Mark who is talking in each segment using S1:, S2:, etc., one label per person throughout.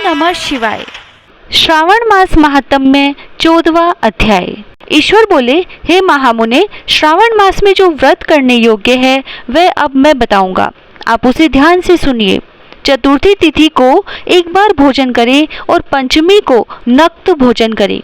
S1: नमः शिवाय। श्रावण मास महात्म्य में 14वां अध्याय। ईश्वर बोले, हे महामुने, श्रावण मास में जो व्रत करने योग्य है वह अब मैं बताऊंगा, आप उसे ध्यान से सुनिए। चतुर्थी तिथि को एक बार भोजन करें और पंचमी को नक्त भोजन करें।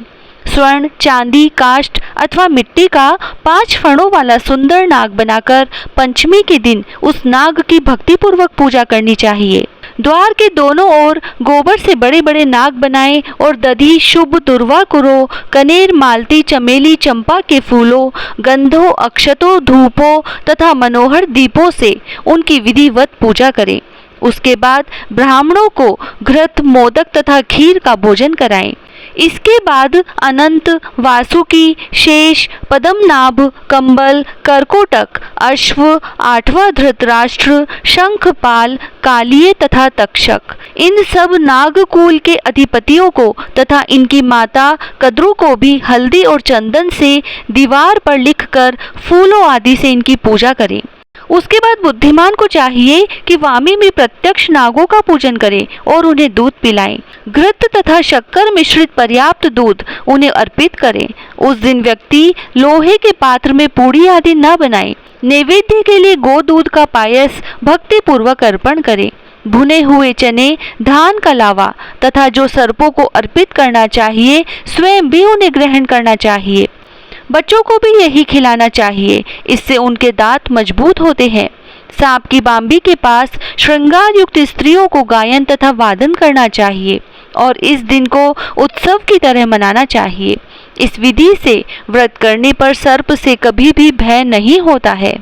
S1: स्वर्ण, चांदी, काष्ठ अथवा मिट्टी का 5 फणों वाला सुंदर नाग बनाकर पंचमी के दिन उस नाग की भक्तिपूर्वक पूजा करनी चाहिए। द्वार के दोनों ओर गोबर से बड़े बड़े नाग बनाएं और दधि, शुभ, दुर्वा कुरो, कनेर, मालती, चमेली, चंपा के फूलों, गंधों, अक्षतों, धूपों तथा मनोहर दीपों से उनकी विधिवत पूजा करें। उसके बाद ब्राह्मणों को घृत, मोदक तथा खीर का भोजन कराएं। इसके बाद अनंत, वासुकी, शेष, पद्मनाभ, कंबल, करकोटक, अश्व, 8वां धृतराष्ट्र, शंखपाल, कालिये तथा तक्षक, इन सब नागकुल के अधिपतियों को तथा इनकी माता कद्रू को भी हल्दी और चंदन से दीवार पर लिखकर फूलों आदि से इनकी पूजा करें। उसके बाद बुद्धिमान को चाहिए कि वामी में प्रत्यक्ष नागों का पूजन करें और उन्हें दूध पिलाएं। घृत तथा शक्कर मिश्रित पर्याप्त दूध उन्हें अर्पित करें। उस दिन व्यक्ति लोहे के पात्र में पूड़ी आदि न बनाए। नैवेद्य के लिए गो दूध का पायस भक्ति पूर्वक अर्पण करें। भुने हुए चने, धान का लावा तथा जो सर्पों को अर्पित करना चाहिए स्वयं भी उन्हें ग्रहण करना चाहिए। बच्चों को भी यही खिलाना चाहिए, इससे उनके दांत मजबूत होते हैं। सांप की बांबी के पास श्रृंगार युक्त स्त्रियों को गायन तथा वादन करना चाहिए और इस दिन को उत्सव की तरह मनाना चाहिए। इस विधि से व्रत करने पर सर्प से कभी भी भय नहीं होता है।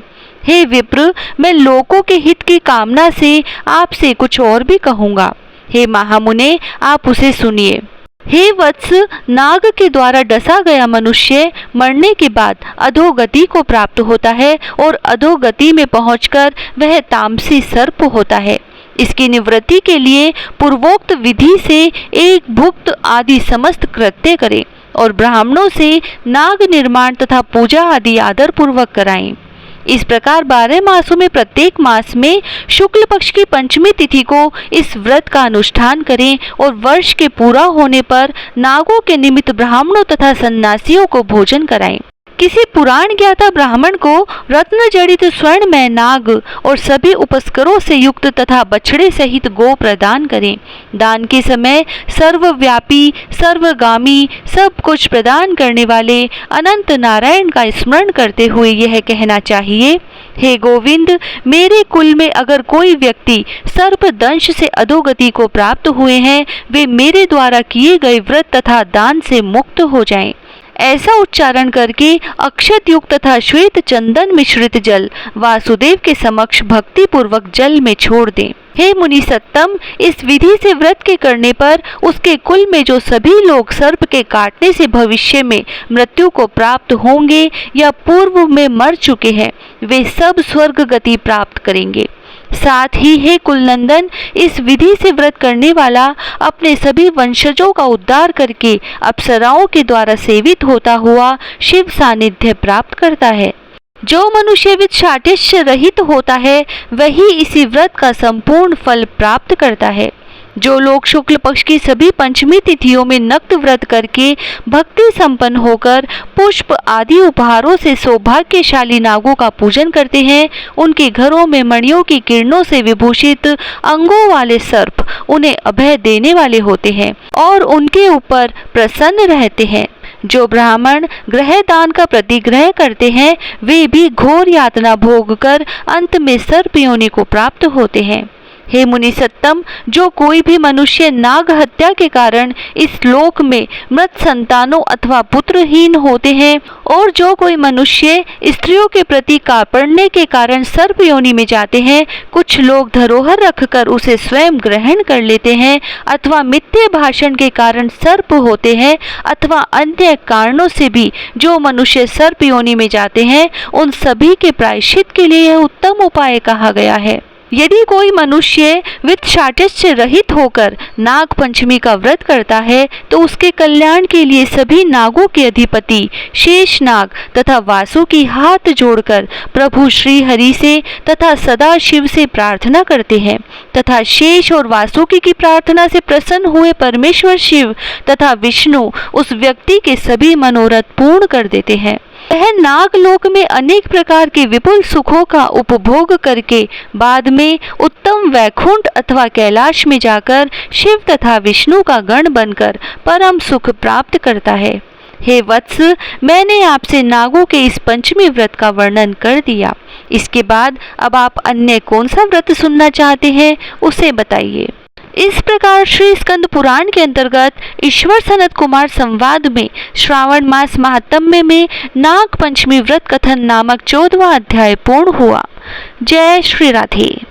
S1: हे विप्र, मैं लोगों के हित की कामना से आपसे कुछ और भी कहूँगा। हे महामुने, आप उसे सुनिए। हे वत्स, नाग के द्वारा डसा गया मनुष्य मरने के बाद अधोगति को प्राप्त होता है और अधोगति में पहुंचकर वह तामसी सर्प होता है। इसकी निवृत्ति के लिए पूर्वोक्त विधि से एक भुक्त आदि समस्त कृत्य करें और ब्राह्मणों से नाग निर्माण तथा पूजा आदि आदर पूर्वक कराएं। इस प्रकार 12 मासों में प्रत्येक मास में शुक्ल पक्ष की पंचमी तिथि को इस व्रत का अनुष्ठान करें और वर्ष के पूरा होने पर नागों के निमित्त ब्राह्मणों तथा सन्यासियों को भोजन कराएं। किसी पुराण ज्ञाता ब्राह्मण को रत्न जड़ित स्वर्णमय नाग और सभी उपस्करों से युक्त तथा बछड़े सहित गो प्रदान करें। दान के समय सर्वव्यापी, सर्वगामी, सब कुछ प्रदान करने वाले अनंत नारायण का स्मरण करते हुए यह कहना चाहिए, हे गोविंद, मेरे कुल में अगर कोई व्यक्ति सर्प दंश से अधोगति को प्राप्त हुए हैं, वे मेरे द्वारा किए गए व्रत तथा दान से मुक्त हो जाएं। ऐसा उच्चारण करके अक्षत युक्त तथा श्वेत चंदन मिश्रित जल वासुदेव के समक्ष भक्ति पूर्वक जल में छोड़ दें। हे मुनि सत्तम, इस विधि से व्रत के करने पर उसके कुल में जो सभी लोग सर्प के काटने से भविष्य में मृत्यु को प्राप्त होंगे या पूर्व में मर चुके हैं, वे सब स्वर्ग गति प्राप्त करेंगे। साथ ही हे कुलनंदन, इस विधि से व्रत करने वाला अपने सभी वंशजों का उद्धार करके अप्सराओं के द्वारा सेवित होता हुआ शिव सानिध्य प्राप्त करता है। जो मनुष्य वित्साटिष्य रहित होता है वही इसी व्रत का संपूर्ण फल प्राप्त करता है। जो लोग शुक्ल पक्ष की सभी पंचमी तिथियों में नक्त व्रत करके भक्ति संपन्न होकर पुष्प आदि उपहारों से सौभाग्यशाली नागों का पूजन करते हैं, उनके घरों में मणियों की किरणों से विभूषित अंगों वाले सर्प उन्हें अभय देने वाले होते हैं और उनके ऊपर प्रसन्न रहते हैं। जो ब्राह्मण ग्रह दान का प्रतिग्रह करते हैं वे भी घोर यातना भोग कर अंत में सर्प योनि को प्राप्त होते हैं। हे मुनि सत्तम, जो कोई भी मनुष्य नाग हत्या के कारण इस लोक में मृत संतानों अथवा पुत्रहीन होते हैं और जो कोई मनुष्य स्त्रियों के प्रति कार्पण्य के कारण सर्प योनि में जाते हैं, कुछ लोग धरोहर रखकर उसे स्वयं ग्रहण कर लेते हैं अथवा मिथ्या भाषण के कारण सर्प होते हैं अथवा अन्य कारणों से भी जो मनुष्य सर्प योनि में जाते हैं, उन सभी के प्रायश्चित के लिए यह उत्तम उपाय कहा गया है। यदि कोई मनुष्य वित्तशाठ्य रहित होकर नाग पंचमी का व्रत करता है तो उसके कल्याण के लिए सभी नागों के अधिपति शेष नाग तथा वासुकी हाथ जोड़कर प्रभु श्री हरि से तथा सदा शिव से प्रार्थना करते हैं तथा शेष और वासुकी की प्रार्थना से प्रसन्न हुए परमेश्वर शिव तथा विष्णु उस व्यक्ति के सभी मनोरथ पूर्ण कर देते हैं। वह नागलोक में अनेक प्रकार के विपुल सुखों का उपभोग करके बाद में उत्तम वैकुंठ अथवा कैलाश में जाकर शिव तथा विष्णु का गण बनकर परम सुख प्राप्त करता है। हे वत्स, मैंने आपसे नागों के इस पंचमी व्रत का वर्णन कर दिया। इसके बाद अब आप अन्य कौन सा व्रत सुनना चाहते हैं उसे बताइए। इस प्रकार श्री स्कंद पुराण के अंतर्गत ईश्वर सनत कुमार संवाद में श्रावण मास महात्म्य में नाग पंचमी व्रत कथन नामक 14वां अध्याय पूर्ण हुआ। जय श्री राधे।